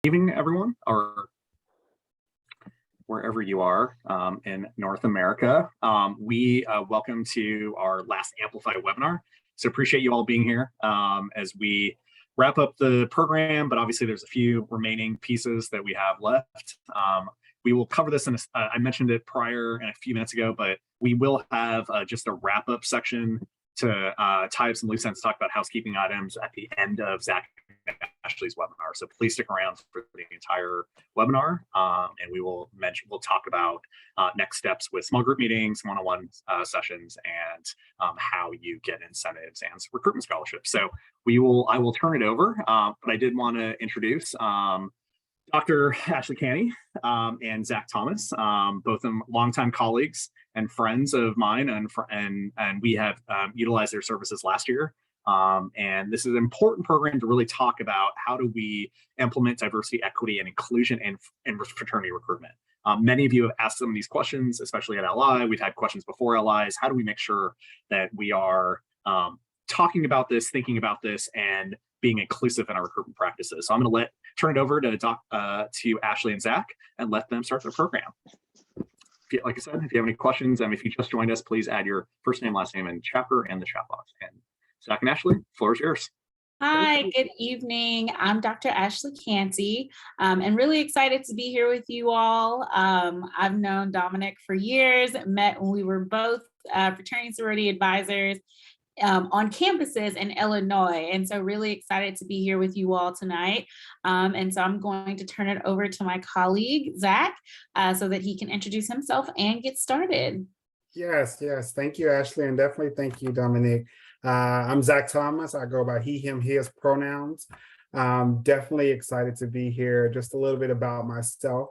Evening, everyone, or wherever you are in North America. We welcome to our last Amplify webinar. So appreciate you all being here as we wrap up the program, but obviously there's a few remaining pieces that we have left. We will cover this I mentioned it prior and a few minutes ago, but we will have just a wrap-up section to tie up some loose ends, talk about housekeeping items at the end of Zach and Ashley's webinar. So please stick around for the entire webinar, and we'll talk about next steps with small group meetings, one-on-one sessions, and how you get incentives and recruitment scholarships. So I will turn it over, but I did want to introduce Dr. Ashley Canny and Zach Thomas, both of them longtime colleagues and friends of mine, and we have utilized their services last year. And this is an important program to really talk about how do we implement diversity, equity, and inclusion in fraternity recruitment. Many of you have asked some of these questions, especially at LI. We've had questions before LIs. How do we make sure that we are talking about this, thinking about this, and being inclusive in our recruitment practices? So I'm going to turn it over to Ashley and Zach and let them start their program. Like I said, if you have any questions, and if you just joined us, please add your first name, last name, and chapter in the chat box. And Zach and Ashley, floor is yours. Hi, good evening. I'm Dr. Ashley Canty, and really excited to be here with you all. I've known Dominic for years, met when we were both fraternity sorority advisors on campuses in Illinois. And so really excited to be here with you all tonight. And so I'm going to turn it over to my colleague, Zach, so that he can introduce himself and get started. Yes. Thank you, Ashley, and definitely thank you, Dominic. I'm Zach Thomas. I go by he, him, his pronouns. Definitely excited to be here. Just a little bit about myself.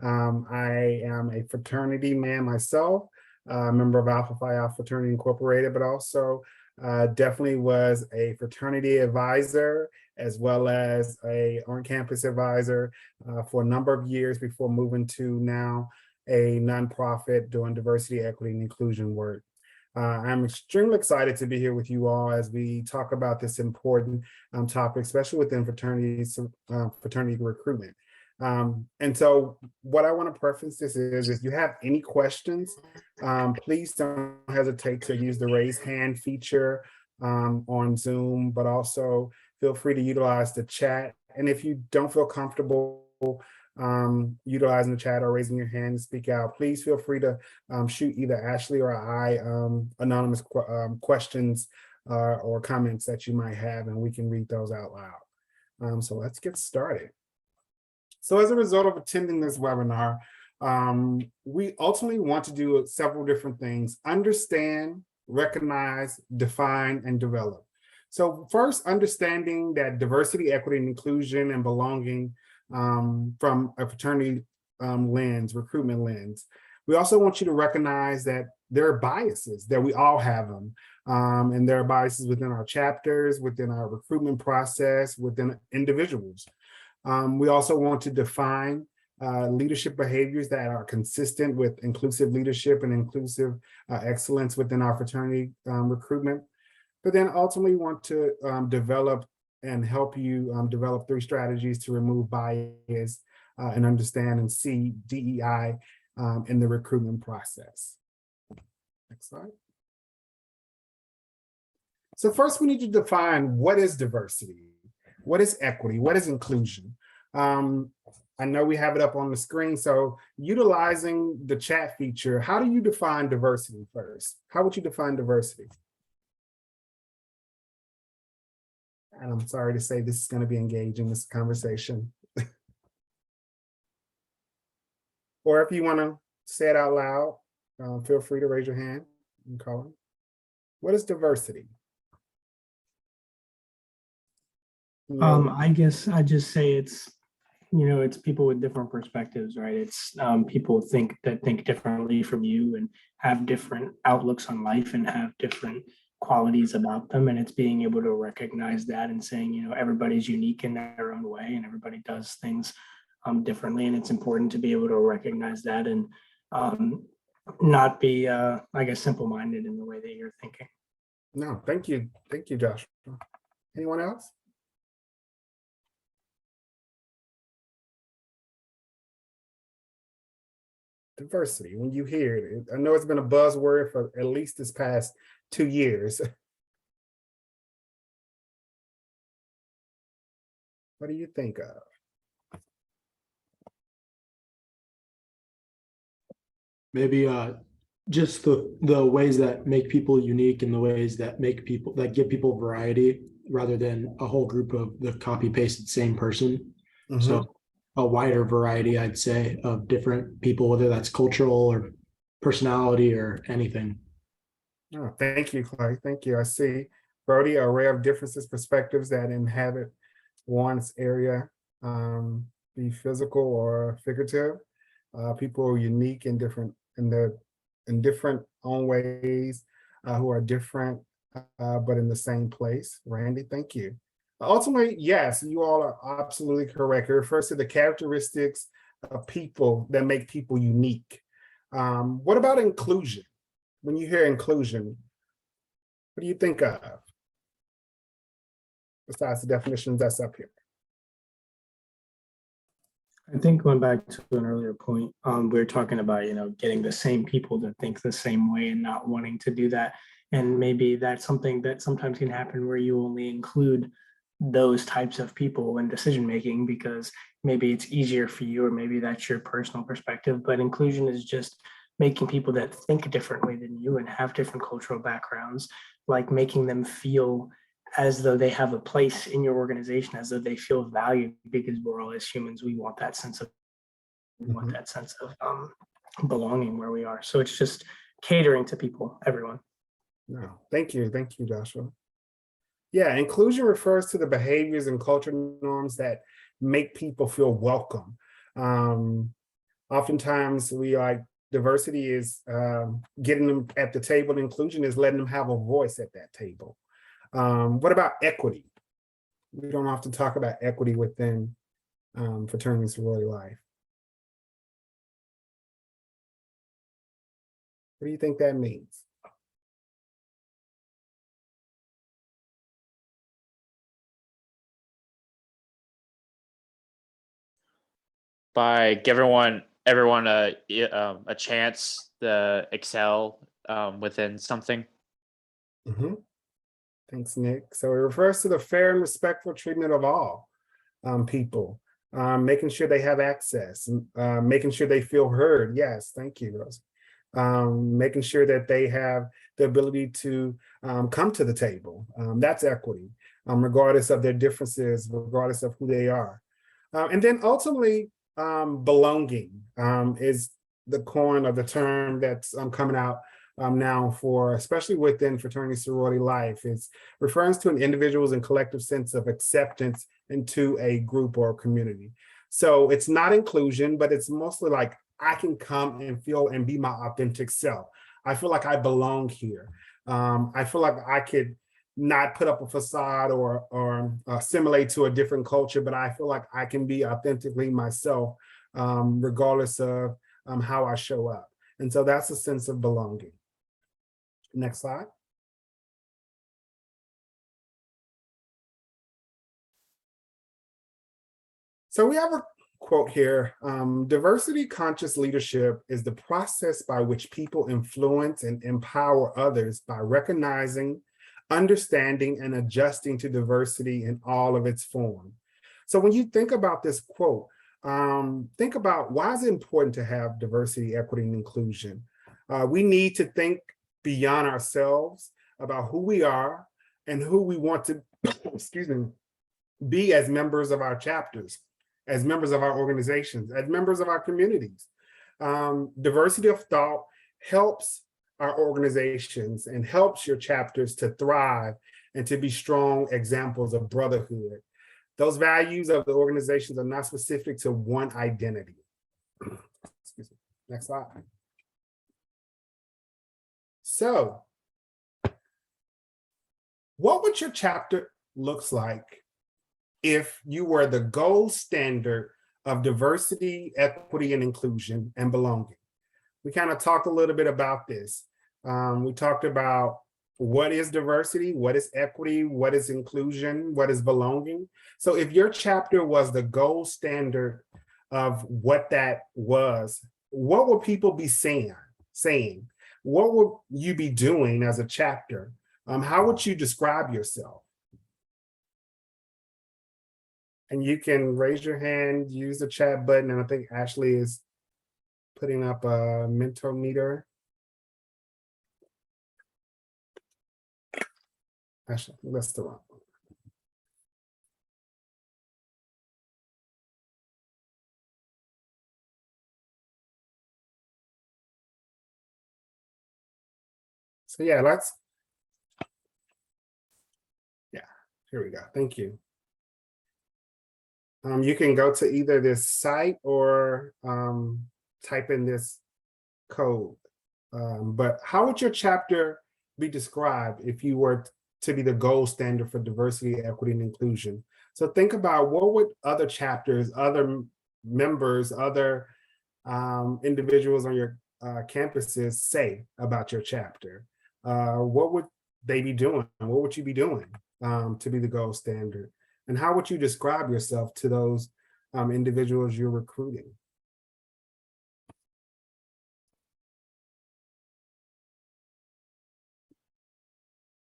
I am a fraternity man myself, a member of Alpha Phi Alpha Fraternity Incorporated, but also definitely was a fraternity advisor as well as a on-campus advisor for a number of years before moving to now a nonprofit doing diversity, equity, and inclusion work. I'm extremely excited to be here with you all as we talk about this important topic, especially within fraternity recruitment. And so what I want to preface this is, if you have any questions, please don't hesitate to use the raise hand feature on Zoom, but also feel free to utilize the chat. And if you don't feel comfortable utilizing the chat or raising your hand to speak out, please feel free to shoot either Ashley or I anonymous questions or comments that you might have, and we can read those out loud. So let's get started. So as a result of attending this webinar, we ultimately want to do several different things: understand, recognize, define, and develop. So first, understanding that diversity, equity, and inclusion and belonging from a fraternity lens, recruitment lens. We also want you to recognize that there are biases, that we all have them. And there are biases within our chapters, within our recruitment process, within individuals. We also want to define leadership behaviors that are consistent with inclusive leadership and inclusive excellence within our fraternity recruitment. But then ultimately want to develop and help you develop 3 strategies to remove bias and understand and see DEI in the recruitment process. Next slide. So first we need to define what is diversity, what is equity, what is inclusion. I know we have it up on the screen, so utilizing the chat feature, how do you define diversity first? How would you define diversity? And I'm sorry to say this is going to be engaging, this conversation. Or if you want to say it out loud, feel free to raise your hand and call it. What is diversity? I guess I just say it's people with different perspectives, right? It's people think differently from you and have different outlooks on life and have different qualities about them, and it's being able to recognize that and saying, everybody's unique in their own way and everybody does things differently, and it's important to be able to recognize that and not be I guess simple-minded in the way that you're thinking. No, thank you, Josh. Anyone else? Diversity, when you hear it, I know it's been a buzzword for at least this past 2 years. What do you think of? Maybe just the ways that make people unique and the ways that give people variety rather than a whole group of the copy pasted same person. So a wider variety, I'd say, of different people, whether that's cultural or personality or anything. Oh, thank you, Clay. Thank you. I see, Brody, an array of differences, perspectives that inhabit one's area, be physical or figurative. People are unique in different own ways, who are different, but in the same place. Randy, thank you. Ultimately, yes, you all are absolutely correct. It refers to the characteristics of people that make people unique. What about inclusion? When you hear inclusion, what do you think of? Besides the definitions that's up here. I think going back to an earlier point, we were talking about, getting the same people to think the same way and not wanting to do that. And maybe that's something that sometimes can happen where you only include those types of people in decision making because maybe it's easier for you, or maybe that's your personal perspective. But inclusion is just making people that think differently than you and have different cultural backgrounds, like making them feel as though they have a place in your organization, as though they feel valued, because we're all, as humans, we want that sense of belonging where we are. So it's just catering to people, everyone. No, thank you, Joshua. Yeah, inclusion refers to the behaviors and cultural norms that make people feel welcome. Oftentimes we diversity is getting them at the table. Inclusion is letting them have a voice at that table. What about equity? We don't often talk about equity within fraternity and sorority life. What do you think that means? By give everyone a chance to excel within something. Thanks, Nick. So it refers to the fair and respectful treatment of all people, making sure they have access, making sure they feel heard. Yes, thank you, Rose. Making sure that they have the ability to come to the table. That's equity, regardless of their differences, regardless of who they are. And then ultimately, belonging is the coin of the term that's coming out now for, especially within fraternity sorority life. It's refers to an individual's and collective sense of acceptance into a group or a community. So it's not inclusion, but it's mostly like I can come and feel and be my authentic self. I feel like I belong here. I feel like I could not put up a facade or assimilate to a different culture, but I feel like I can be authentically myself, regardless of how I show up. And so that's a sense of belonging. Next slide. So we have a quote here, diversity conscious leadership is the process by which people influence and empower others by recognizing, understanding, and adjusting to diversity in all of its form. So when you think about this quote, think about why is it important to have diversity, equity, and inclusion? We need to think beyond ourselves about who we are and who we want to, excuse me, be as members of our chapters, as members of our organizations, as members of our communities. Diversity of thought helps our organizations and helps your chapters to thrive and to be strong examples of brotherhood. Those values of the organizations are not specific to one identity. Excuse me. Next slide. So, what would your chapter looks like if you were the gold standard of diversity, equity, and inclusion and belonging? We kind of talked a little bit about this. We talked about what is diversity, what is equity, what is inclusion, what is belonging. So if your chapter was the gold standard of what that was, what will people be saying? What will you be doing as a chapter? How would you describe yourself? And you can raise your hand, use the chat button, and I think Ashley is putting up a mentometer. Ashley, that's the wrong one. So yeah, here we go. Thank you. You can go to either this site or type in this code. But how would your chapter be described if you were to be the gold standard for diversity, equity, and inclusion? So think about what would other chapters, other members, other individuals on your campuses say about your chapter? What would they be doing? What would you be doing to be the gold standard? And how would you describe yourself to those individuals you're recruiting?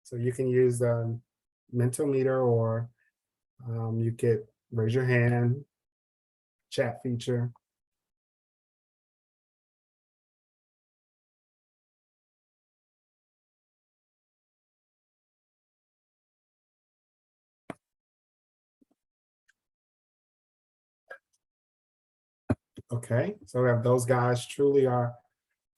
So you can use the mentometer, or you could raise your hand, chat feature. Okay, so we have those guys truly are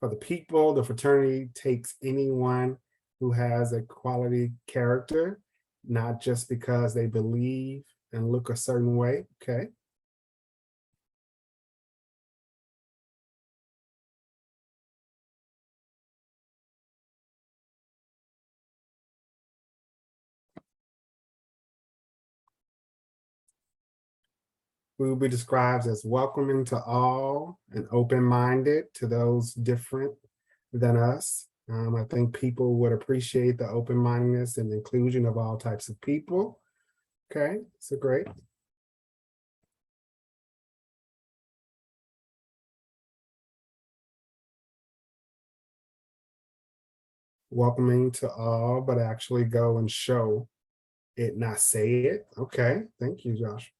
for the people. The fraternity takes anyone who has a quality character, not just because they believe and look a certain way. Okay. We will be described as welcoming to all and open-minded to those different than us. I think people would appreciate the open-mindedness and inclusion of all types of people. Okay, so great. Welcoming to all, but actually go and show it, not say it. Okay, thank you, Josh.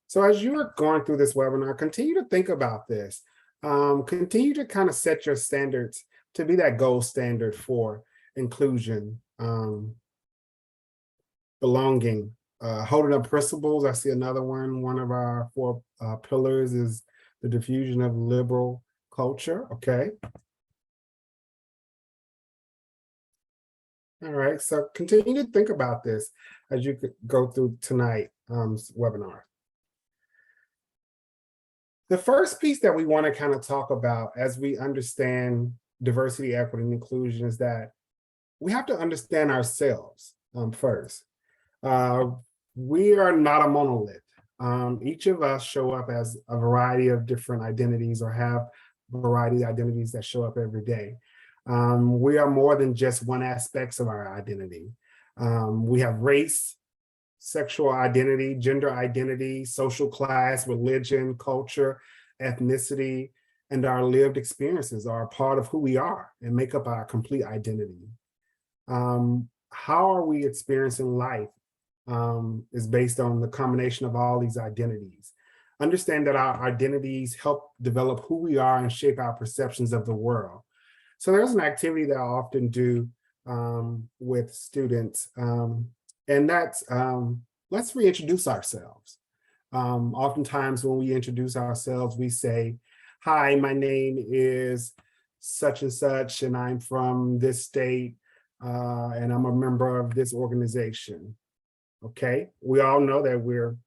So as you are going through this webinar, continue to think about this. Continue to kind of set your standards to be that gold standard for inclusion, belonging, holding up principles. I see another one. One of our 4 pillars is the diffusion of liberal culture. Okay. All right. So continue to think about this as you go through tonight's webinar. The first piece that we want to kind of talk about as we understand diversity, equity, and inclusion is that we have to understand ourselves first. We are not a monolith. Each of us show up as a variety of different identities, or have a variety of identities that show up every day. We are more than just one aspect of our identity. We have race, sexual identity, gender identity, social class, religion, culture, ethnicity, and our lived experiences are a part of who we are and make up our complete identity. How are we experiencing life is based on the combination of all these identities. Understand that our identities help develop who we are and shape our perceptions of the world. So there's an activity that I often do with students, and that's let's reintroduce ourselves. Oftentimes when we introduce ourselves, we say, hi, my name is such and such, and I'm from this state, and I'm a member of this organization. Okay, we all know that we're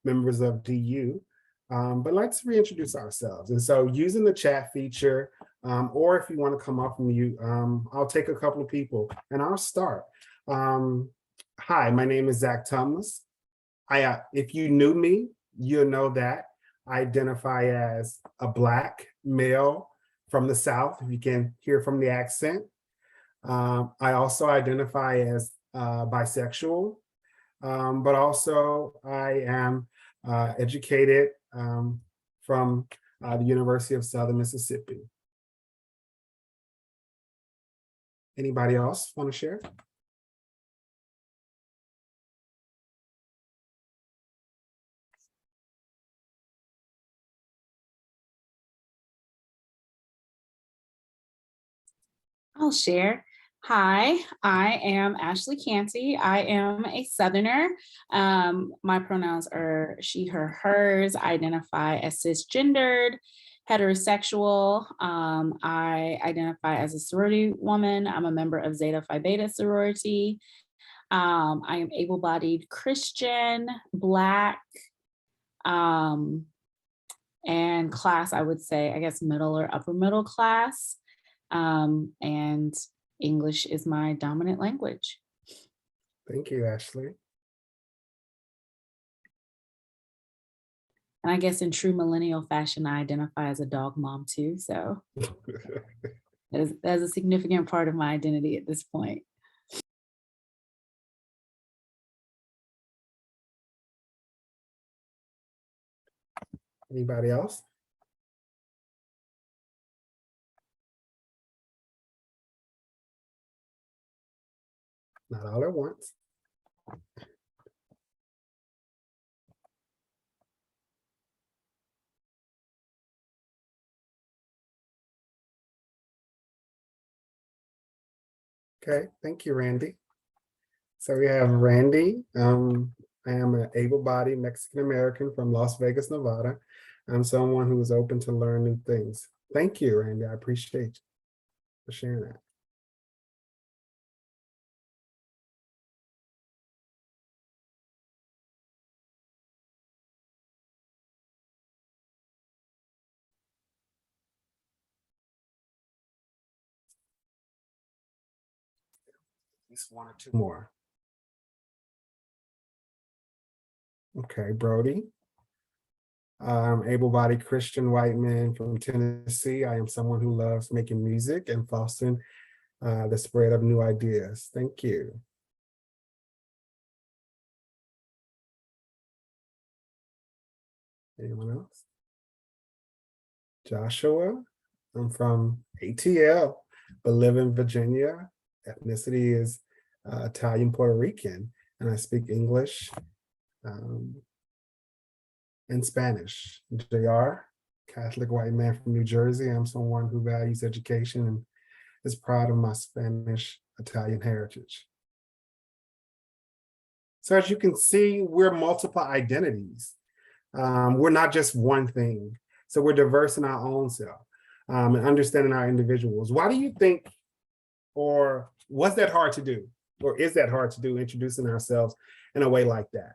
members of DU, but let's reintroduce ourselves. And so using the chat feature, or if you want to come up from mute, I'll take a couple of people and I'll start. Hi, my name is Zach Thomas. If you knew me, you'll know that I identify as a Black male from the South, if you can hear from the accent. I also identify as bisexual, but also I am educated from the University of Southern Mississippi. Anybody else want to share? I'll share. Hi, I am Ashley Canty. I am a Southerner. My pronouns are she, her, hers. I identify as cisgendered, heterosexual. I identify as a sorority woman. I'm a member of Zeta Phi Beta sorority. I am able-bodied Christian, Black, and class, I would say, I guess middle or upper middle class. And English is my dominant language. Thank you, Ashley. And I guess in true millennial fashion, I identify as a dog mom too. So that is a significant part of my identity at this point. Anybody else? Not all at once. Okay, thank you, Randy. So we have Randy. I am an able-bodied Mexican-American from Las Vegas, Nevada. I'm someone who is open to learn new things. Thank you, Randy. I appreciate you for sharing that. At least one or two more. Okay, Brody. I'm able-bodied Christian white man from Tennessee. I am someone who loves making music and fostering the spread of new ideas. Thank you. Anyone else? Joshua. I'm from ATL, but live in Virginia. Ethnicity is Italian Puerto Rican, and I speak English and Spanish. JR, Catholic white man from New Jersey. I'm someone who values education and is proud of my Spanish Italian heritage. So as you can see, we're multiple identities. We're not just one thing. So we're diverse in our own self and understanding our individuals. Why do you think, or was that hard to do? Or is that hard to do, introducing ourselves in a way like that?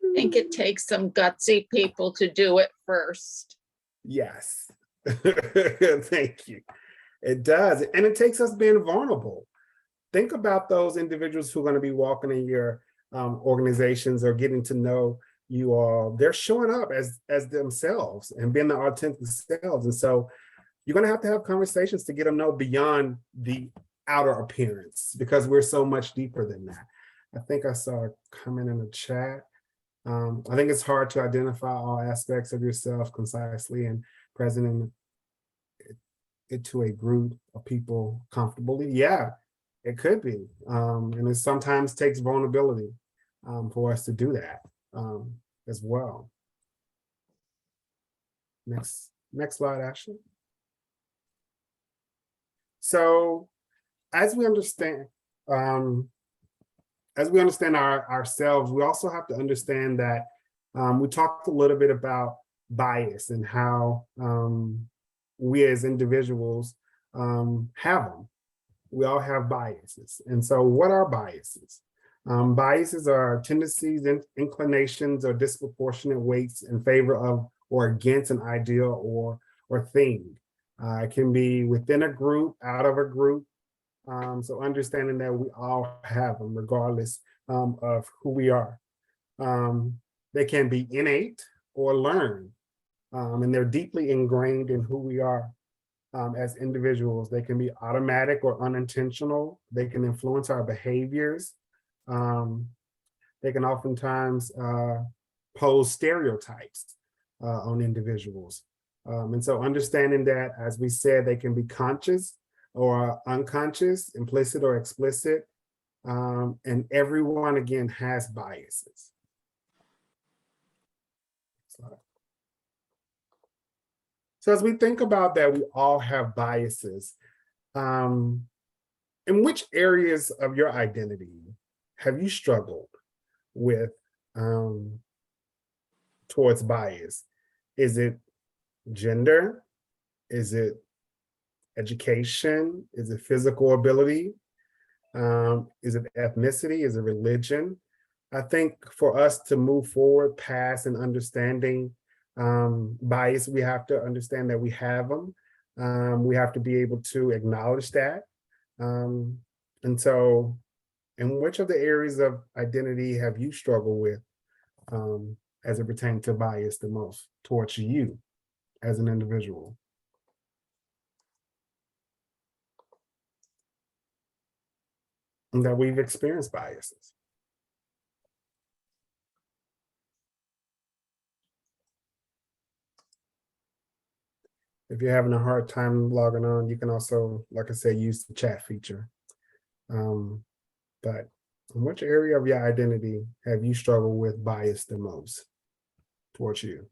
I think it takes some gutsy people to do it first. Yes. Thank you. It does. And it takes us being vulnerable. Think about those individuals who are going to be walking in your organizations or getting to know you all. They're showing up as themselves and being their authentic selves. And so you're going to have conversations to get them know beyond the outer appearance, because we're so much deeper than that. I think I saw a comment in the chat. I think it's hard to identify all aspects of yourself concisely and presenting it to a group of people comfortably. Yeah, it could be. And it sometimes takes vulnerability for us to do that as well. Next slide, Ashley. So as we understand ourselves, we also have to understand that we talked a little bit about bias and how we as individuals have them. We all have biases. And so what are biases? Biases are tendencies, inclinations, or disproportionate weights in favor of or against an idea or or thing. It can be within a group, out of a group. So understanding that we all have them regardless of who we are. They can be innate or learned, and they're deeply ingrained in who we are as individuals. They can be automatic or unintentional. They can influence our behaviors. They can oftentimes pose stereotypes on individuals. And so understanding that, as we said, they can be conscious or unconscious, implicit or explicit. And everyone, again, has biases. So as we think about that, we all have biases. In which areas of your identity have you struggled with towards bias? Is it gender? Is it education? Is it physical ability? Is it ethnicity? Is it religion? I think for us to move forward past and understanding bias, we have to understand that we have them. We have to be able to acknowledge that. And so, in which of the areas of identity have you struggled with as it pertains to bias the most towards you as an individual? And that we've experienced biases. If you're having a hard time logging on, you can also, like I said, use the chat feature. But in which area of your identity have you struggled with bias the most towards you?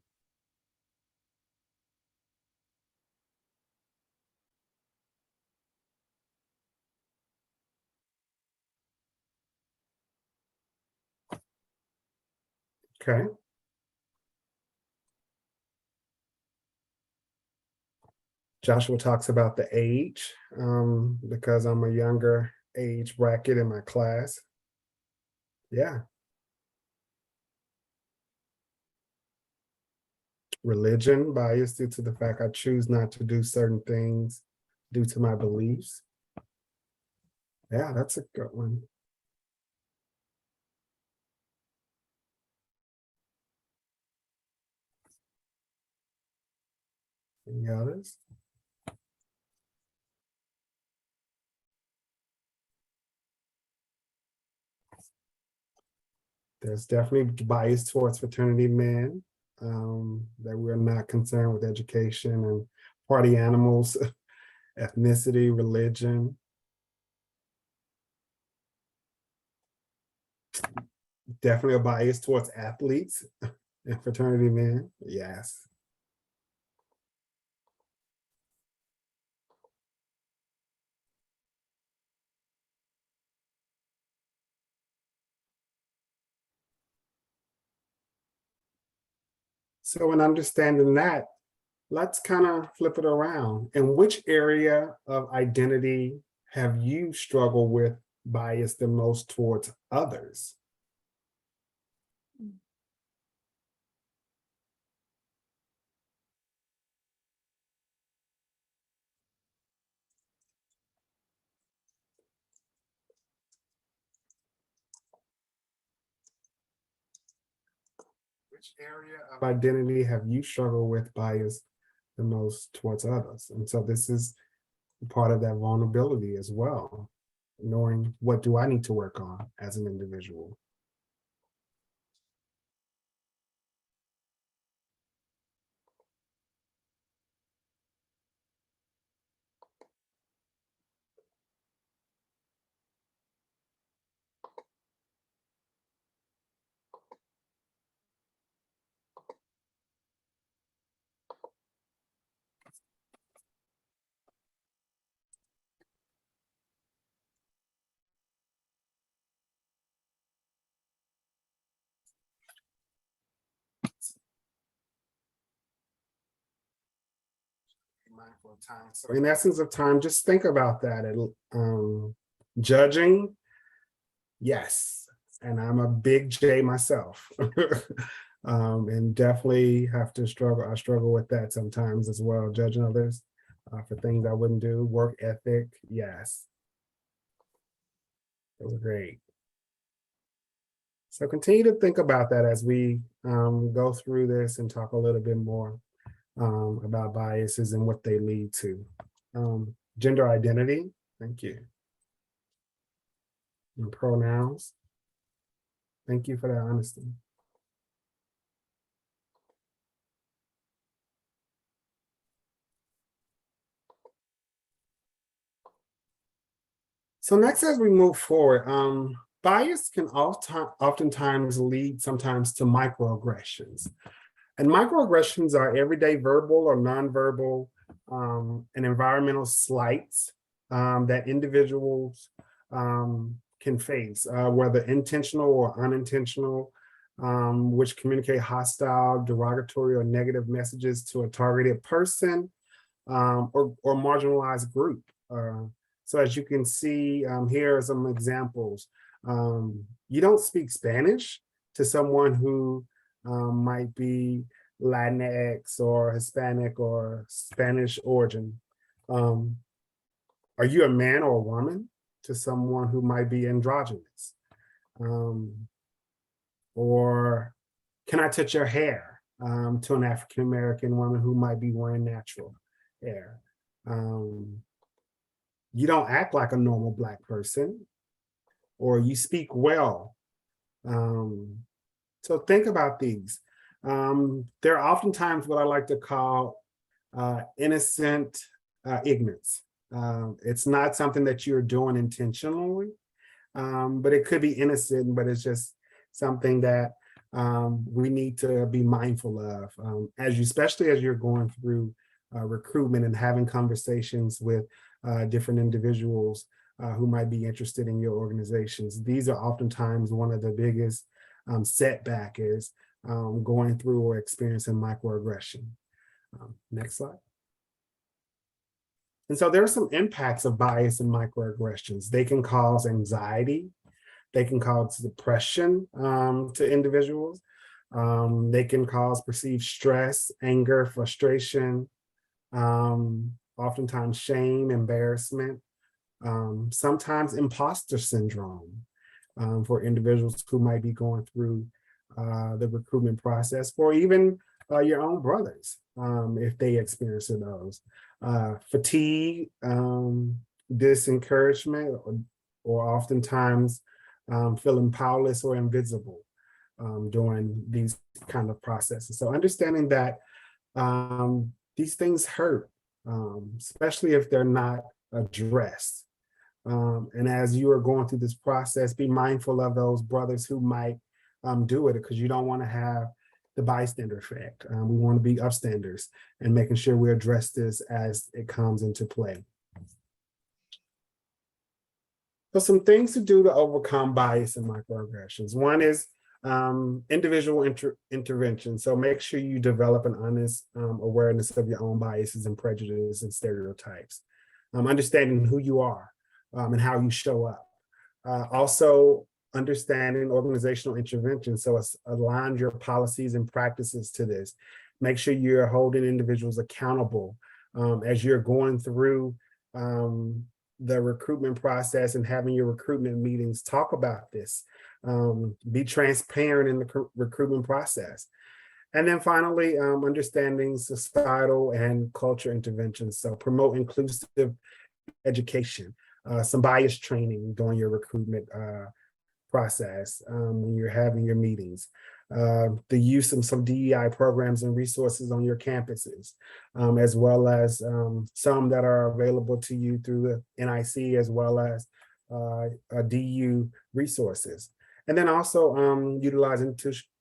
Okay. Joshua talks about the age, because I'm a younger age bracket in my class. Yeah. Religion, bias due to the fact I choose not to do certain things due to my beliefs. Yeah, that's a good one. Any others? There's definitely bias towards fraternity men, that we're not concerned with education and party animals, ethnicity, religion. Definitely a bias towards athletes and fraternity men, yes. So in understanding that, let's kind of flip it around. In which area of identity have you struggled with bias the most towards others? Which area of identity have you struggled with bias the most towards others? And so this is part of that vulnerability as well, knowing what do I need to work on as an individual. Mindful of time. So in essence of time, just think about that. Judging, yes. And I'm a big J myself. And definitely have to struggle. I struggle with that sometimes as well, judging others for things I wouldn't do. Work ethic, yes. It was great. So continue to think about that as we go through this and talk a little bit more about biases and what they lead to. Gender identity, thank you. And pronouns, thank you for that honesty. So next, as we move forward, bias can oftentimes lead sometimes to microaggressions. And microaggressions are everyday verbal or nonverbal and environmental slights that individuals can face, whether intentional or unintentional, which communicate hostile, derogatory, or negative messages to a targeted person or marginalized group. So as you can see, here are some examples. You don't speak Spanish to someone who might be Latinx or Hispanic or Spanish origin. Are you a man or a woman to someone who might be androgynous? Or can I touch your hair to an African-American woman who might be wearing natural hair? You don't act like a normal Black person, or you speak well. So think about these. There are oftentimes what I like to call innocent ignorance. It's not something that you're doing intentionally, but it could be innocent, but it's just something that we need to be mindful of, especially as you're going through recruitment and having conversations with different individuals who might be interested in your organizations. These are oftentimes one of the biggest setback is going through or experiencing microaggression. Next slide. And so there are some impacts of bias and microaggressions. They can cause anxiety. They can cause depression to individuals. They can cause perceived stress, anger, frustration, oftentimes shame, embarrassment, sometimes imposter syndrome for individuals who might be going through the recruitment process, or even your own brothers if they experience those. Fatigue, disencouragement, or oftentimes feeling powerless or invisible during these kind of processes. So understanding that these things hurt, especially if they're not addressed. And as you are going through this process, be mindful of those brothers who might do it, because you don't want to have the bystander effect. We want to be upstanders and making sure we address this as it comes into play. So some things to do to overcome bias and microaggressions. One is individual intervention. So make sure you develop an honest awareness of your own biases and prejudices and stereotypes. Understanding who you are and how you show up. Also understanding organizational intervention. So align your policies and practices to this. Make sure you're holding individuals accountable as you're going through the recruitment process and having your recruitment meetings. Talk about this. Be transparent in the recruitment process. And then finally, understanding societal and culture interventions. So promote inclusive education, some bias training during your recruitment process when you're having your meetings. The use of some DEI programs and resources on your campuses, as well as some that are available to you through the NIC, as well as DU resources. And then also utilize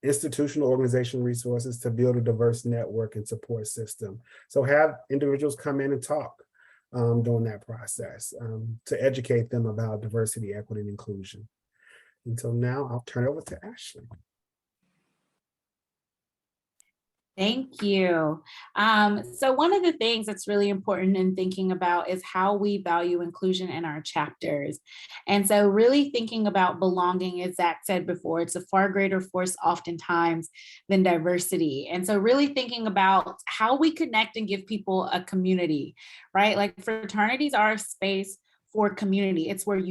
institutional organization resources to build a diverse network and support system. So have individuals come in and talk during that process to educate them about diversity, equity, and inclusion. And so now I'll turn it over to Ashley. Thank you. So one of the things that's really important in thinking about is how we value inclusion in our chapters. And so really thinking about belonging, as Zach said before, it's a far greater force oftentimes than diversity. And so really thinking about how we connect and give people a community, right? Like fraternities are a space for community. It's where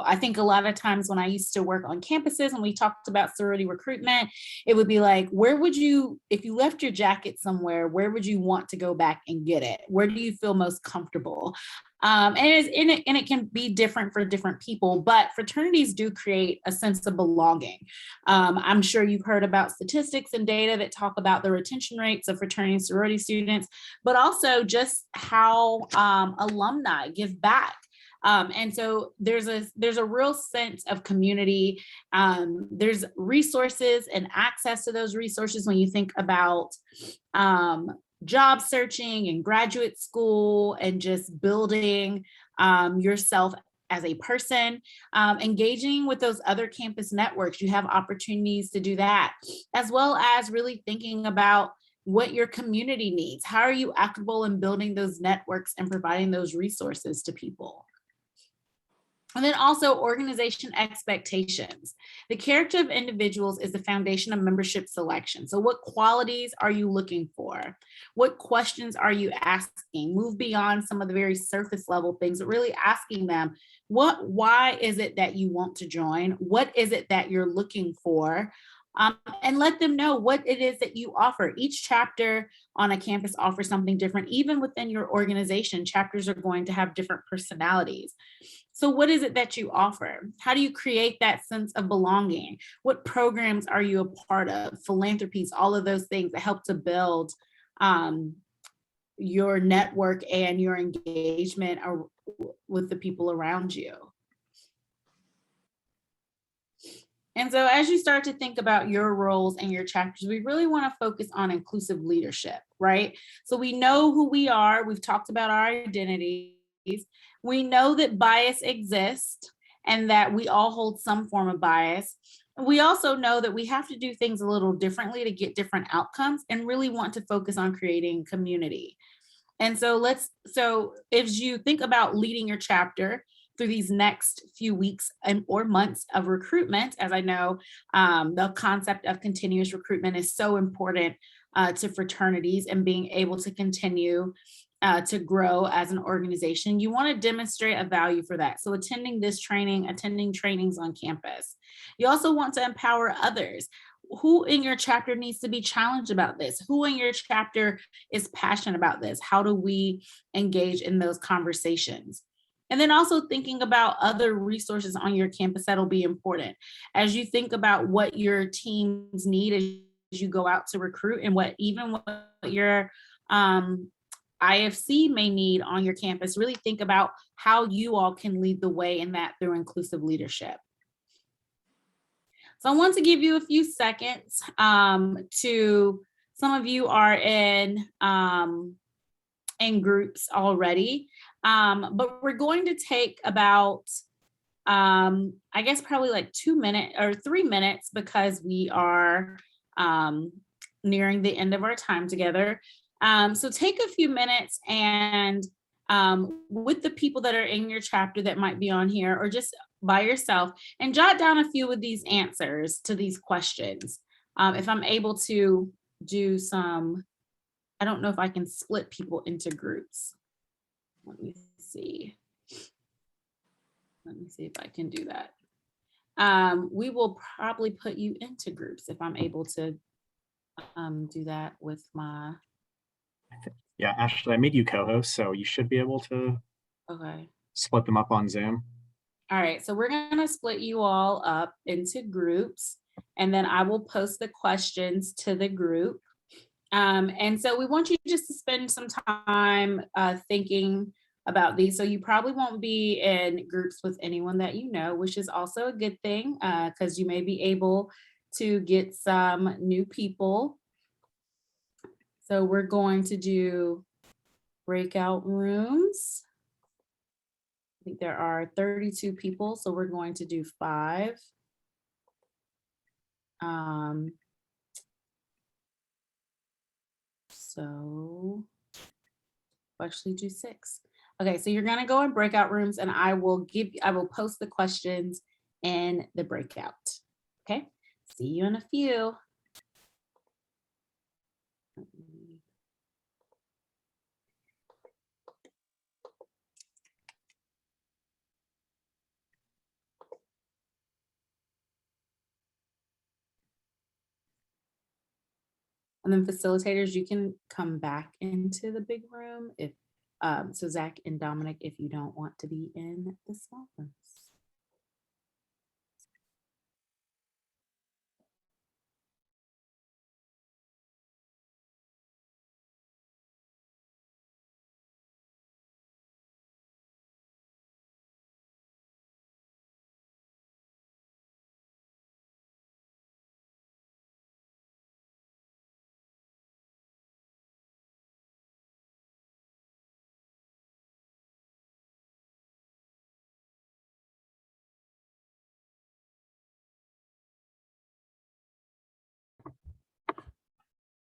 I think a lot of times when I used to work on campuses and we talked about sorority recruitment, it would be like, where would you, if you left your jacket somewhere, where would you want to go back and get it? Where do you feel most comfortable? And it can be different for different people, but fraternities do create a sense of belonging. I'm sure you've heard about statistics and data that talk about the retention rates of fraternity and sorority students, but also just how alumni give back. And so there's a real sense of community. There's resources and access to those resources when you think about job searching and graduate school and just building yourself as a person, engaging with those other campus networks. You have opportunities to do that, as well as really thinking about what your community needs. How are you equitable in building those networks and providing those resources to people? And then also organization expectations. The character of individuals is the foundation of membership selection. So what qualities are you looking for? What questions are you asking? Move beyond some of the very surface level things, but really asking them, why is it that you want to join? What is it that you're looking for? And let them know what it is that you offer. Each chapter on a campus offers something different. Even within your organization, chapters are going to have different personalities. So what is it that you offer? How do you create that sense of belonging? What programs are you a part of? Philanthropies, all of those things that help to build your network and your engagement with the people around you. And so as you start to think about your roles and your chapters, we really want to focus on inclusive leadership, right? So we know who we are. We've talked about our identities. We know that bias exists and that we all hold some form of bias. We also know that we have to do things a little differently to get different outcomes and really want to focus on creating community. And so if you think about leading your chapter through these next few weeks or months of recruitment, as I know the concept of continuous recruitment is so important to fraternities and being able to continue to grow as an organization, you want to demonstrate a value for that. So attending this training, attending trainings on campus. You also want to empower others. Who in your chapter needs to be challenged about this? Who in your chapter is passionate about this? How do we engage in those conversations? And then also thinking about other resources on your campus that'll be important. As you think about what your teams need as you go out to recruit and what your IFC may need on your campus, really think about how you all can lead the way in that through inclusive leadership. So I want to give you a few seconds to, some of you are in groups already, but we're going to take about, I guess probably like 2 minutes or 3 minutes because we are nearing the end of our time together. So take a few minutes and with the people that are in your chapter that might be on here or just by yourself and jot down a few of these answers to these questions. If I'm able to do some, I don't know if I can split people into groups. Let me see. Let me see if I can do that. We will probably put you into groups if I'm able to do that with my. Yeah, Ashley, I made you co-host, so you should be able to split them up on Zoom. All right, so we're gonna split you all up into groups, and then I will post the questions to the group. And so we want you just to spend some time thinking about these. So you probably won't be in groups with anyone that you know, which is also a good thing because you may be able to get some new people. So we're going to do breakout rooms. I think there are 32 people, so we're going to do 5. So we'll actually do 6. Okay, so you're gonna go in breakout rooms and I will post the questions in the breakout. Okay, see you in a few. And then facilitators, you can come back into the big room if, so Zach and Dominic, if you don't want to be in the small rooms.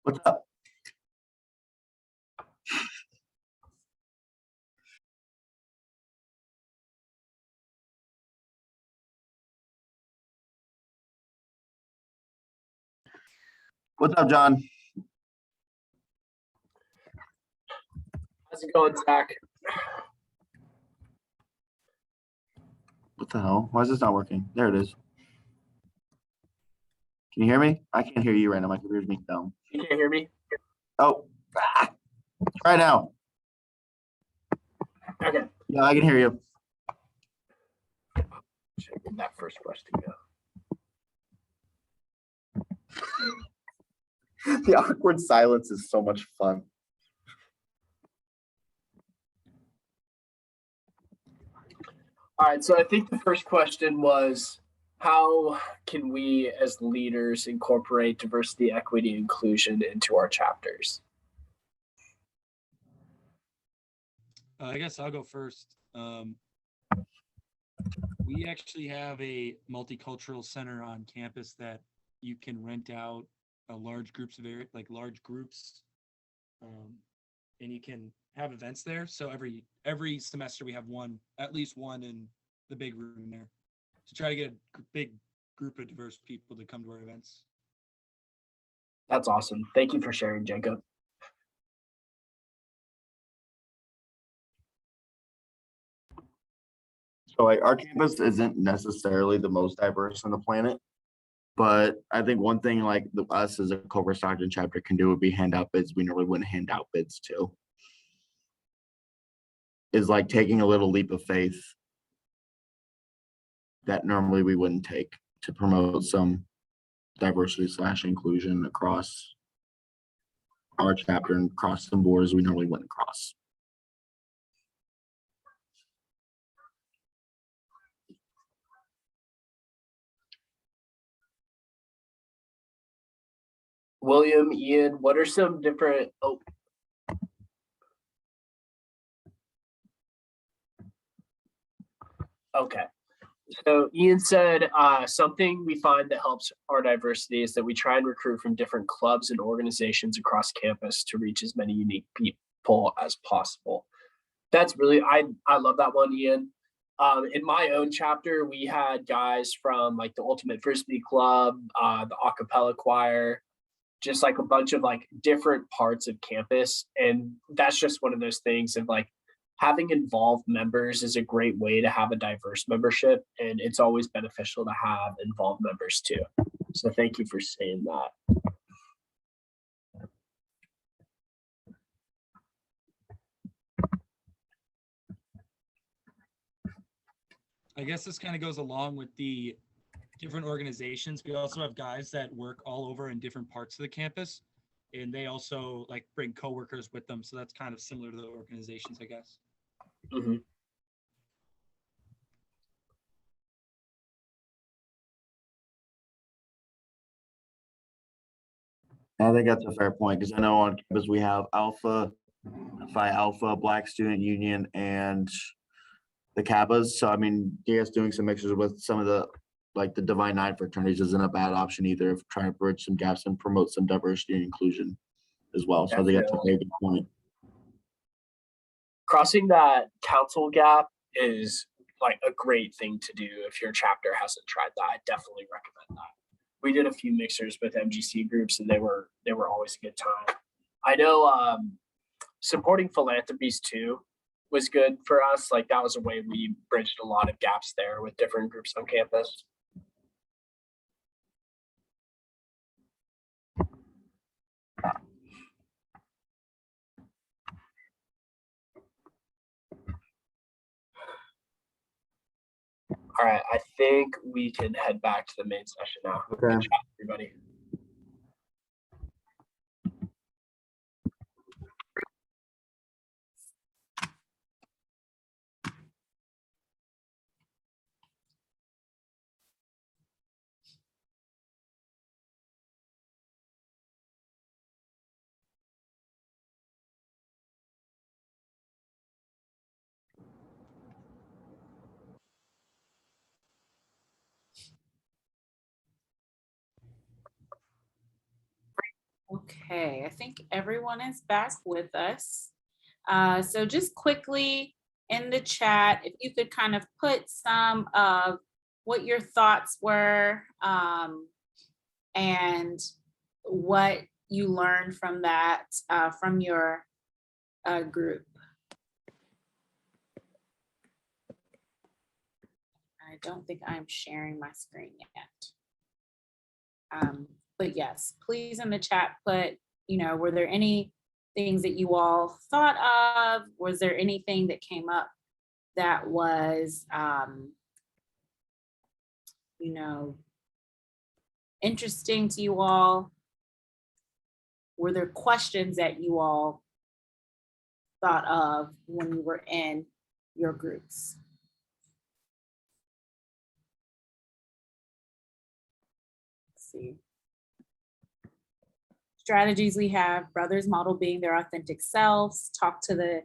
What's up? What's up, John? How's it going, Zach? What the hell? Why is this not working? There it is. Can you hear me? I can't hear you right now. My computer's being dumb. You can't hear me? Oh, try now. Okay. Yeah, I can hear you. Should get that first question go. The awkward silence is so much fun. All right, so I think the first question was, how can we as leaders incorporate diversity, equity, inclusion into our chapters? I guess I'll go first. We actually have a multicultural center on campus that you can rent out large groups of large groups, and you can have events there. So every semester we have at least one in the big room there, to try to get a big group of diverse people to come to our events. That's awesome. Thank you for sharing, Jacob. So like our campus isn't necessarily the most diverse on the planet, but I think one thing like us as a Cobra Stockton chapter can do would be hand out bids we normally wouldn't hand out bids to. Is like taking a little leap of faith that normally we wouldn't take to promote some diversity / inclusion across our chapter and across some borders we normally wouldn't cross. William, Ian, what are some different, okay. So Ian said something we find that helps our diversity is that we try and recruit from different clubs and organizations across campus to reach as many unique people as possible. That's really, I love that one, Ian. In my own chapter, we had guys from like the Ultimate Frisbee Club, the a cappella choir, just like a bunch of like different parts of campus. And that's just one of those things of like, having involved members is a great way to have a diverse membership, and it's always beneficial to have involved members too. So thank you for saying that. I guess this kind of goes along with the different organizations. We also have guys that work all over in different parts of the campus, and they also like bring coworkers with them. So that's kind of similar to the organizations, I guess. Mm-hmm. I think that's a fair point because I know on campus we have Alpha, Phi Alpha, Black Student Union, and the Kappas. So I mean, yes, doing some mixes with some of the like the Divine Nine fraternities isn't a bad option either. If trying to bridge some gaps and promote some diversity and inclusion as well. So I think that's a very good point. Crossing that council gap is like a great thing to do. If your chapter hasn't tried that, I definitely recommend that. We did a few mixers with MGC groups, and they were always a good time. I know supporting philanthropies too was good for us. Like that was a way we bridged a lot of gaps there with different groups on campus. All right, I think we can head back to the main session now. Okay. Good job, everybody. Okay, I think everyone is back with us. So just quickly in the chat, if you could kind of put some of what your thoughts were and what you learned from that, from your group. I don't think I'm sharing my screen yet. But yes, please in the chat put, you know, were there any things that you all thought of? Was there anything that came up that was, you know, interesting to you all? Were there questions that you all thought of when you were in your groups? Let's see. Strategies we have: brothers model being their authentic selves, talk to the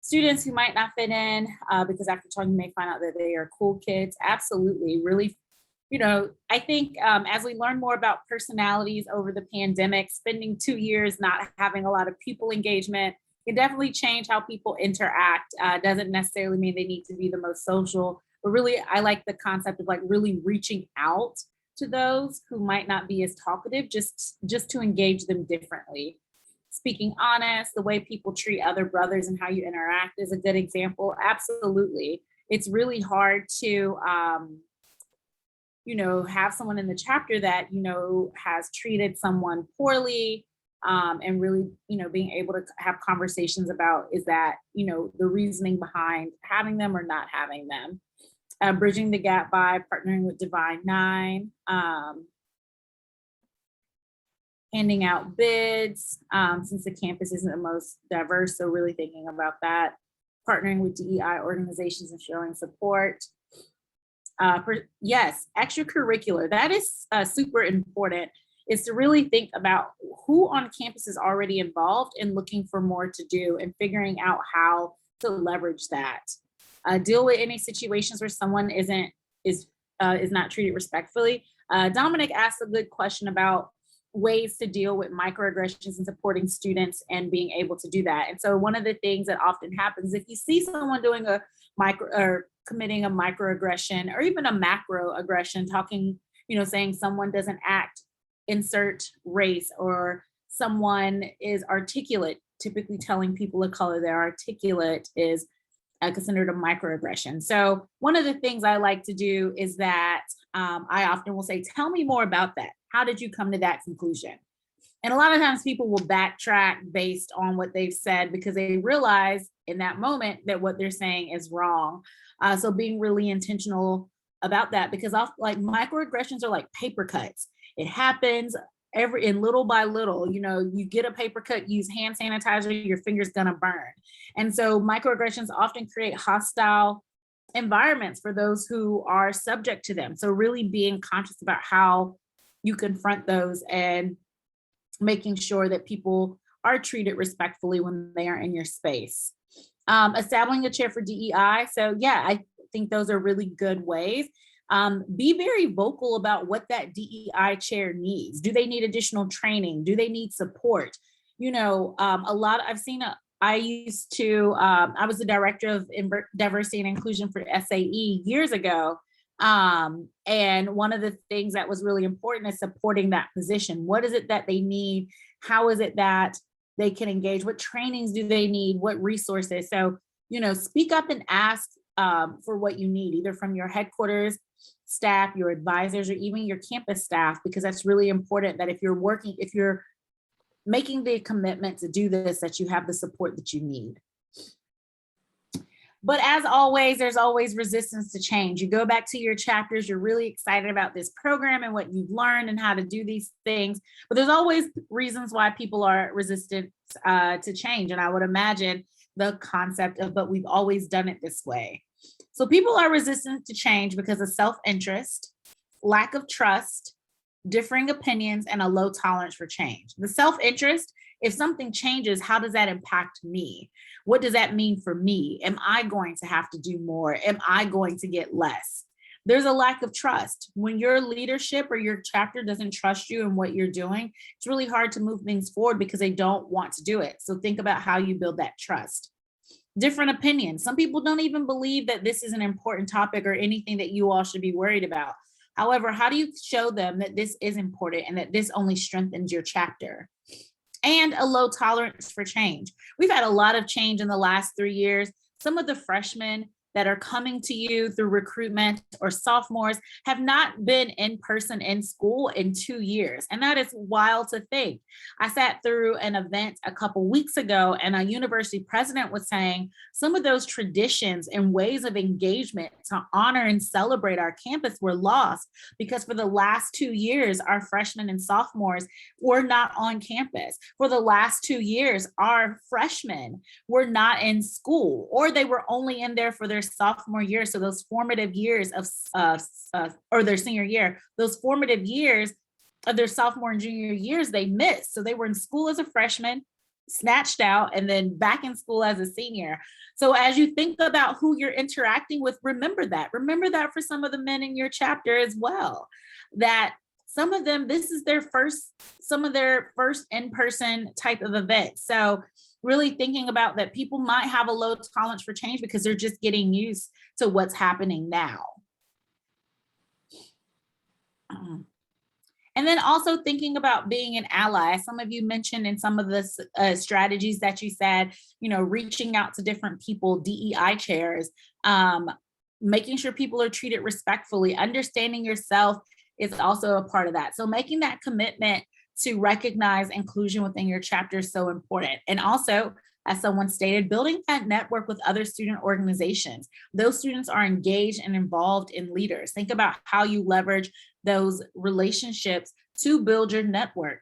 students who might not fit in, because after talking, you may find out that they are cool kids. Absolutely, really, you know, I think as we learn more about personalities over the pandemic, spending 2 years not having a lot of people engagement can definitely change how people interact. Doesn't necessarily mean they need to be the most social, but really, I like the concept of like really reaching out to those who might not be as talkative, just to engage them differently. Speaking honest, the way people treat other brothers and how you interact is a good example. Absolutely. It's really hard to, you know, have someone in the chapter that, you know, has treated someone poorly, and really, you know, being able to have conversations about, is that, you know, the reasoning behind having them or not having them. Bridging the gap by partnering with Divine Nine, handing out bids, since the campus isn't the most diverse, so really thinking about that. Partnering with DEI organizations and showing support. Yes, extracurricular, that is super important, is to really think about who on campus is already involved and looking for more to do and figuring out how to leverage that. Deal with any situations where someone is not treated respectfully. Dominic asked a good question about ways to deal with microaggressions and supporting students and being able to do that. And so one of the things that often happens, if you see someone doing a committing a microaggression or even a macroaggression, talking, you know, saying someone doesn't act, insert race, or someone is articulate, typically telling people of color they're articulate is considered a microaggression. So one of the things I like to do is that I often will say, tell me more about that. How did you come to that conclusion? And a lot of times people will backtrack based on what they've said because they realize in that moment that what they're saying is wrong. So being really intentional about that, because like microaggressions are like paper cuts. It happens in little by little. You know, you get a paper cut, use hand sanitizer, your finger's gonna burn. And so microaggressions often create hostile environments for those who are subject to them. So really being conscious about how you confront those and making sure that people are treated respectfully when they are in your space. Establishing a chair for DEI. So yeah, I think those are really good ways. Be very vocal about what that DEI chair needs. Do they need additional training? Do they need support? I was the director of diversity and inclusion for SAE years ago. And one of the things that was really important is supporting that position. What is it that they need? How is it that they can engage? What trainings do they need? What resources? So, speak up and ask for what you need, either from your headquarters staff, your advisors, or even your campus staff, because that's really important that if you're making the commitment to do this, that you have the support that you need. But as always, there's always resistance to change. You go back to your chapters, you're really excited about this program and what you've learned and how to do these things, but there's always reasons why people are resistant to change. And I would imagine the concept of, but we've always done it this way. So people are resistant to change because of self-interest, lack of trust, differing opinions, and a low tolerance for change. The self-interest, if something changes, how does that impact me? What does that mean for me? Am I going to have to do more? Am I going to get less? There's a lack of trust. When your leadership or your chapter doesn't trust you and what you're doing, it's really hard to move things forward because they don't want to do it. So think about how you build that trust. Different opinions. Some people don't even believe that this is an important topic or anything that you all should be worried about. However, how do you show them that this is important and that this only strengthens your chapter? And a low tolerance for change. We've had a lot of change in the last 3 years. Some of the freshmen that are coming to you through recruitment or sophomores have not been in person in school in 2 years. And that is wild to think. I sat through an event a couple weeks ago and a university president was saying some of those traditions and ways of engagement to honor and celebrate our campus were lost because for the last 2 years, our freshmen and sophomores were not on campus. For the last 2 years, our freshmen were not in school, or they were only in there for their sophomore year. So those formative years or their senior year, those formative years of their sophomore and junior years, they missed. So they were in school as a freshman, snatched out, and then back in school as a senior. So as you think about who you're interacting with, remember that for some of the men in your chapter as well, that some of them, this is some of their first in-person type of event. So really thinking about that people might have a low tolerance for change because they're just getting used to what's happening now. And then also thinking about being an ally. Some of you mentioned in some of the strategies that you said, reaching out to different people, DEI chairs, making sure people are treated respectfully, understanding yourself is also a part of that. So making that commitment to recognize inclusion within your chapter is so important. And also, as someone stated, building that network with other student organizations. Those students are engaged and involved in leaders. Think about how you leverage those relationships to build your network.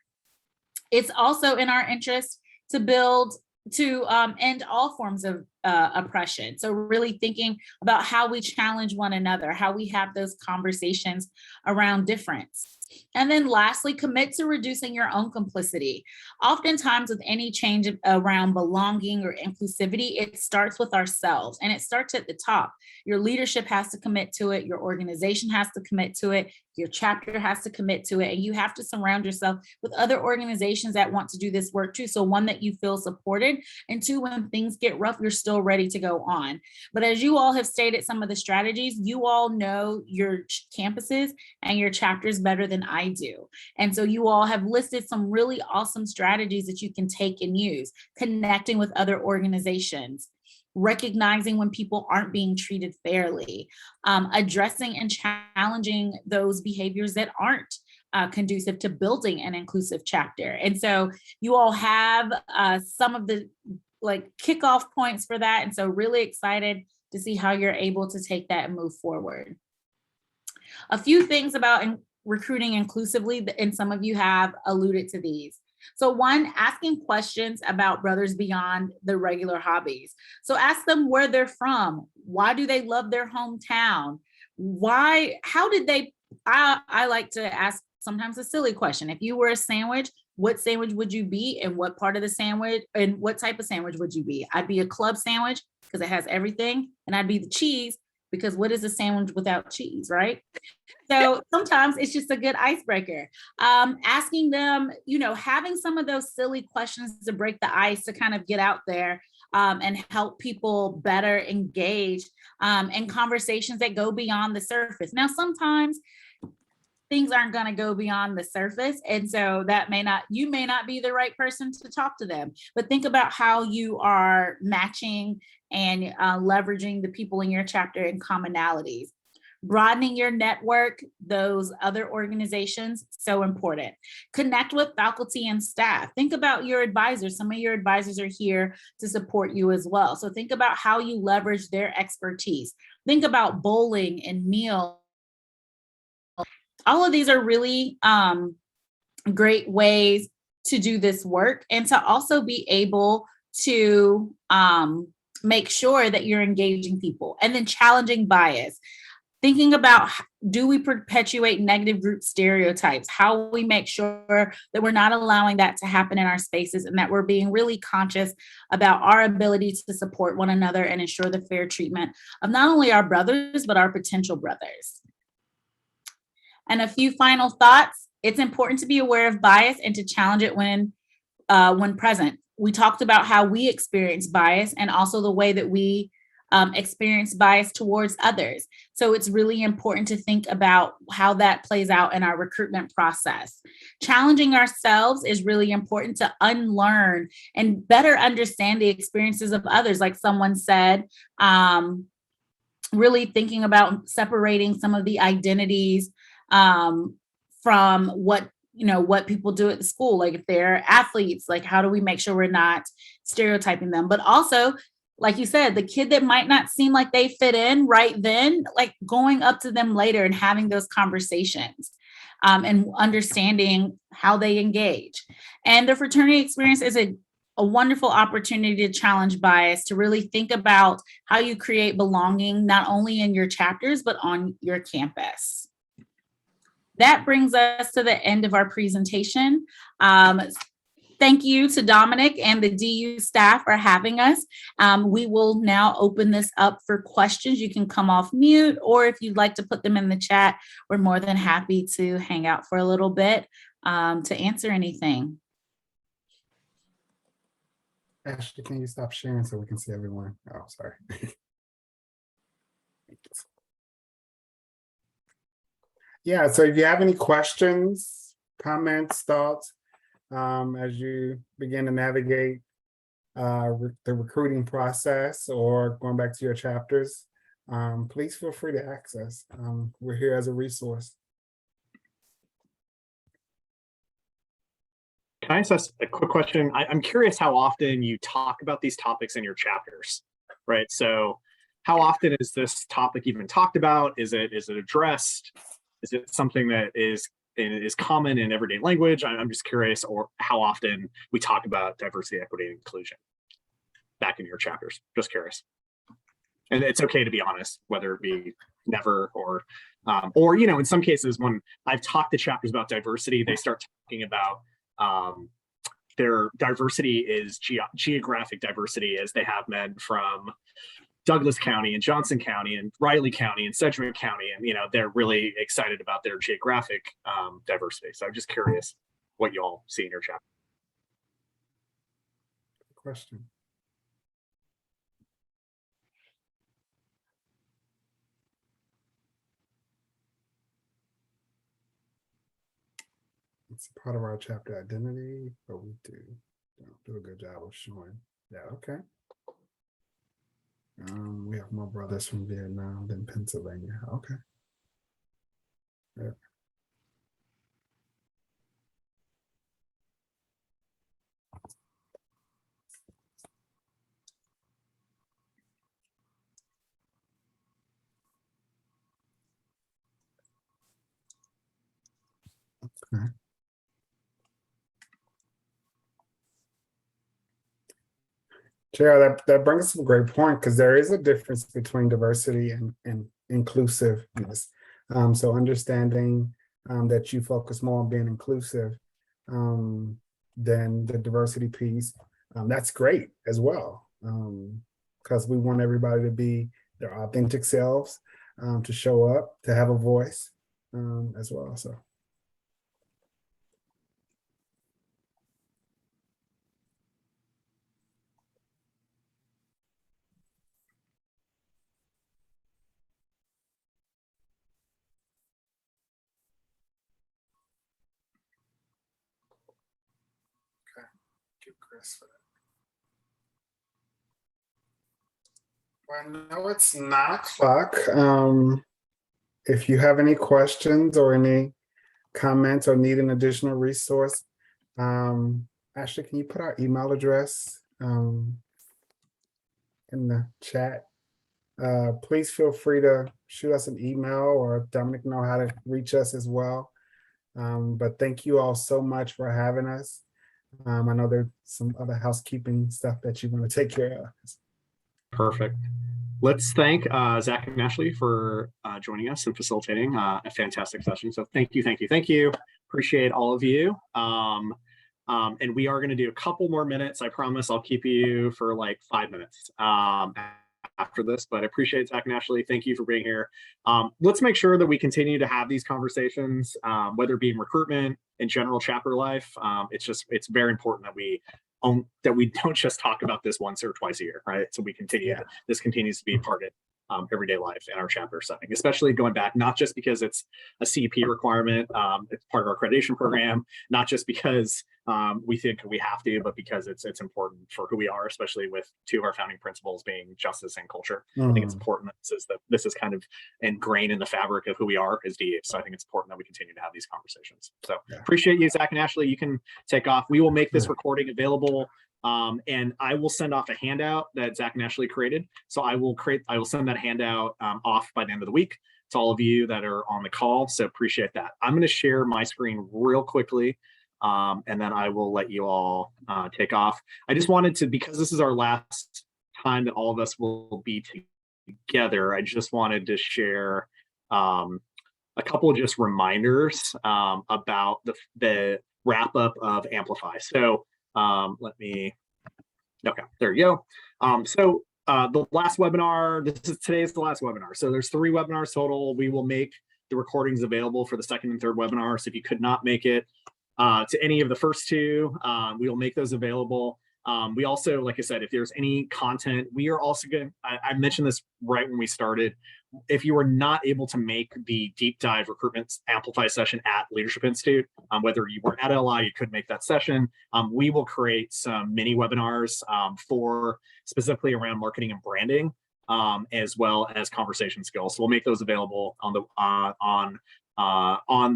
It's also in our interest to end all forms of oppression. So really thinking about how we challenge one another, how we have those conversations around difference. And then lastly, commit to reducing your own complicity. Oftentimes with any change around belonging or inclusivity, it starts with ourselves and it starts at the top. Your leadership has to commit to it. Your organization has to commit to it. Your chapter has to commit to it. And you have to surround yourself with other organizations that want to do this work too. So one, that you feel supported, and two, when things get rough, you're still ready to go on. But as you all have stated some of the strategies, you all know your campuses and your chapters better than I do. And so you all have listed some really awesome strategies that you can take and use, connecting with other organizations, recognizing when people aren't being treated fairly, addressing and challenging those behaviors that aren't conducive to building an inclusive chapter. And so you all have some of the kickoff points for that. And so really excited to see how you're able to take that and move forward. A few things about recruiting inclusively, and some of you have alluded to these. So one, asking questions about brothers beyond the regular hobbies. So ask them where they're from. Why do they love their hometown? How did they, I like to ask sometimes a silly question. If you were a sandwich, what sandwich would you be, and what part of the sandwich and what type of sandwich would you be? I'd be a club sandwich because it has everything, and I'd be the cheese because what is a sandwich without cheese, right? So sometimes it's just a good icebreaker. Asking them, having some of those silly questions to break the ice, to kind of get out there and help people better engage in conversations that go beyond the surface. Now, sometimes things aren't going to go beyond the surface. And so you may not be the right person to talk to them, but think about how you are matching and leveraging the people in your chapter and commonalities. Broadening your network, those other organizations, so important. Connect with faculty and staff. Think about your advisors. Some of your advisors are here to support you as well. So think about how you leverage their expertise. Think about bowling and meal. All of these are really great ways to do this work and to also be able to make sure that you're engaging people. And then challenging bias. Thinking about, do we perpetuate negative group stereotypes? How we make sure that we're not allowing that to happen in our spaces, and that we're being really conscious about our ability to support one another and ensure the fair treatment of not only our brothers, but our potential brothers. And a few final thoughts. It's important to be aware of bias and to challenge it when present. We talked about how we experience bias and also the way that we experience bias towards others. So it's really important to think about how that plays out in our recruitment process. Challenging ourselves is really important to unlearn and better understand the experiences of others. Like someone said, really thinking about separating some of the identities from what people do at the school. Like if they're athletes, like how do we make sure we're not stereotyping them? But also, like you said, the kid that might not seem like they fit in right then, like going up to them later and having those conversations and understanding how they engage. And the fraternity experience is a wonderful opportunity to challenge bias, to really think about how you create belonging, not only in your chapters, but on your campus. That brings us to the end of our presentation. Thank you to Dominic and the DU staff for having us. We will now open this up for questions. You can come off mute, or if you'd like to put them in the chat, we're more than happy to hang out for a little bit to answer anything. Ashley, can you stop sharing so we can see everyone? Oh, sorry. Yeah, so if you have any questions, comments, thoughts, as you begin to navigate the recruiting process or going back to your chapters, please feel free to access. We're here as a resource. Can I ask a quick question? I'm curious how often you talk about these topics in your chapters, right? So how often is this topic even talked about? Is it addressed? Is it something that is common in everyday language? I'm just curious, or how often we talk about diversity, equity, and inclusion back in your chapters. Just curious. And it's okay to be honest, whether it be never or in some cases when I've talked to chapters about diversity, they start talking about their diversity is geographic diversity, as they have men from Douglas County and Johnson County and Riley County and Sedgwick County, and they're really excited about their geographic diversity. So I'm just curious what you all see in your chapter. Question. It's part of our chapter identity, but we do a good job of showing that. Okay. We have more brothers from Vietnam than Pennsylvania. Okay. Yeah. Okay. Chair, that brings us to a great point, because there is a difference between diversity and inclusiveness. So understanding that you focus more on being inclusive than the diversity piece, that's great as well, because we want everybody to be their authentic selves, to show up, to have a voice, as well. So. Okay, thank you, Chris, for that. Well, I know it's 9 o'clock. If you have any questions or any comments or need an additional resource, Ashley, can you put our email address in the chat? Please feel free to shoot us an email, or Dominic know how to reach us as well. But thank you all so much for having us. I know there's some other housekeeping stuff that you want to take care of. Perfect. Let's thank Zach and Ashley for joining us and facilitating a fantastic session. So thank you, thank you, thank you. Appreciate all of you. And we are going to do a couple more minutes. I promise I'll keep you for like 5 minutes after this, but I appreciate Zach and Ashley. Thank you for being here. Let's make sure that we continue to have these conversations, whether it be in recruitment, in general chapter life. It's very important that we don't just talk about this once or twice a year, right? So we continue, this continues to be part of everyday life in our chapter setting, especially going back, not just because it's a CEP requirement, it's part of our accreditation program, not just because we think we have to, but because it's important for who we are, especially with 2 of our founding principles being justice and culture. I think it's important that this is kind of ingrained in the fabric of who we are as DUs. So I think it's important that we continue to have these conversations. So appreciate you, Zach and Ashley. You can take off. We will make this recording available. And I will send off a handout that Zach and Ashley created. So I will send that handout off by the end of the week to all of you that are on the call. So appreciate that. I'm going to share my screen real quickly. And then I will let you all take off. I just wanted to, because this is our last time that all of us will be together, I just wanted to share a couple of just reminders about the wrap up of Amplify. So okay, there you go. The last webinar, today's the last webinar. So there's 3 webinars total. We will make the recordings available for the second and third webinar. So if you could not make it to any of the first 2, we will make those available. We also, like I said, if there's any content, we are also going to, I mentioned this right when we started, if you were not able to make the deep dive recruitment Amplify session at Leadership Institute, whether you were at LI, you couldn't make that session, we will create some mini webinars for specifically around marketing and branding, as well as conversation skills. So we'll make those available on the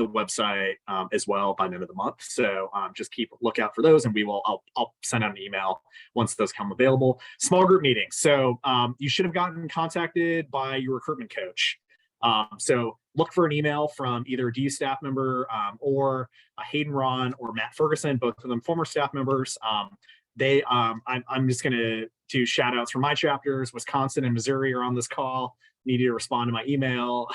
website as well by the end of the month. So just keep a lookout for those, and I'll send out an email once those come available. Small group meetings. So you should have gotten contacted by your recruitment coach. So look for an email from either a DU staff member or Hayden Ron or Matt Ferguson, both of them former staff members. I'm just going to do shout outs for my chapters. Wisconsin and Missouri are on this call. Need you to respond to my email.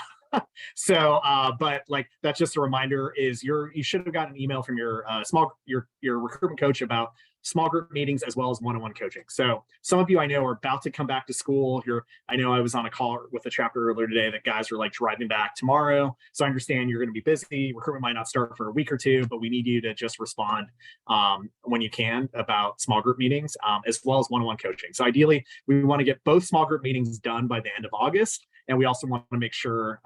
So, but like, that's just a reminder is you should have gotten an email from your recruitment coach about small group meetings as well as one-on-one coaching. So some of you I know are about to come back to school. I know I was on a call with a chapter earlier today that guys are like driving back tomorrow. So I understand you're going to be busy. Recruitment might not start for a week or 2, but we need you to just respond when you can about small group meetings as well as one-on-one coaching. So ideally, we want to get both small group meetings done by the end of August. And we also want to make sure,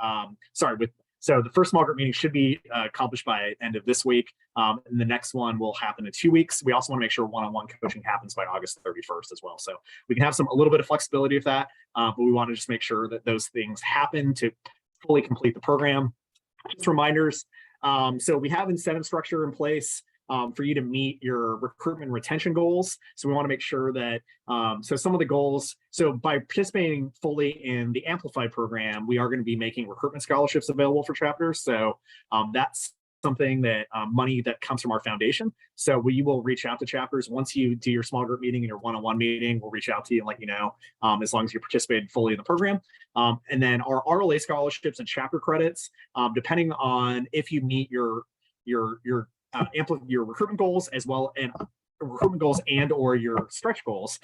so the first small group meeting should be accomplished by end of this week. And the next one will happen in 2 weeks. We also want to make sure one-on-one coaching happens by August 31st as well. So we can have a little bit of flexibility with that, but we want to just make sure that those things happen to fully complete the program. Just reminders. So we have incentive structure in place for you to meet your recruitment retention goals. So we want to make sure that, so some of the goals, so by participating fully in the Amplify program, we are going to be making recruitment scholarships available for chapters. So that's something that money that comes from our foundation. So we will reach out to chapters once you do your small group meeting and your one-on-one meeting. We'll reach out to you and let you know as long as you participated fully in the program. And then our RLA scholarships and chapter credits, depending on if you meet your recruitment goals as well, and recruitment goals and or your stretch goals,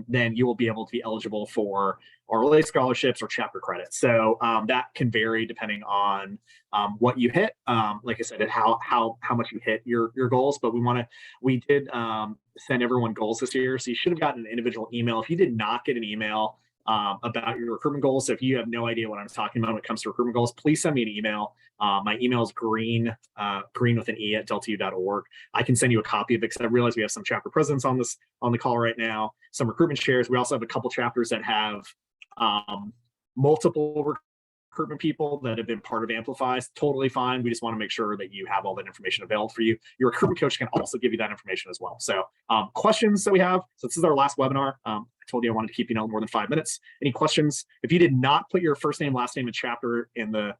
then you will be able to be eligible for RLA scholarships or chapter credits. So that can vary depending on what you hit. Like I said, and how much you hit your goals. But we did send everyone goals this year, so you should have gotten an individual email. If you did not get an email about your recruitment goals, so if you have no idea what I'm talking about when it comes to recruitment goals, please send me an email. My email is green with an E at deltau.org. I can send you a copy of it because I realize we have some chapter presidents on the call right now, some recruitment chairs. We also have a couple chapters that have multiple recruitment people that have been part of Amplify. It's totally fine. We just want to make sure that you have all that information available for you. Your recruitment coach can also give you that information as well. So questions that we have, so this is our last webinar. I told you I wanted to keep you no more than 5 minutes. Any questions? If you did not put your first name, last name, and chapter in the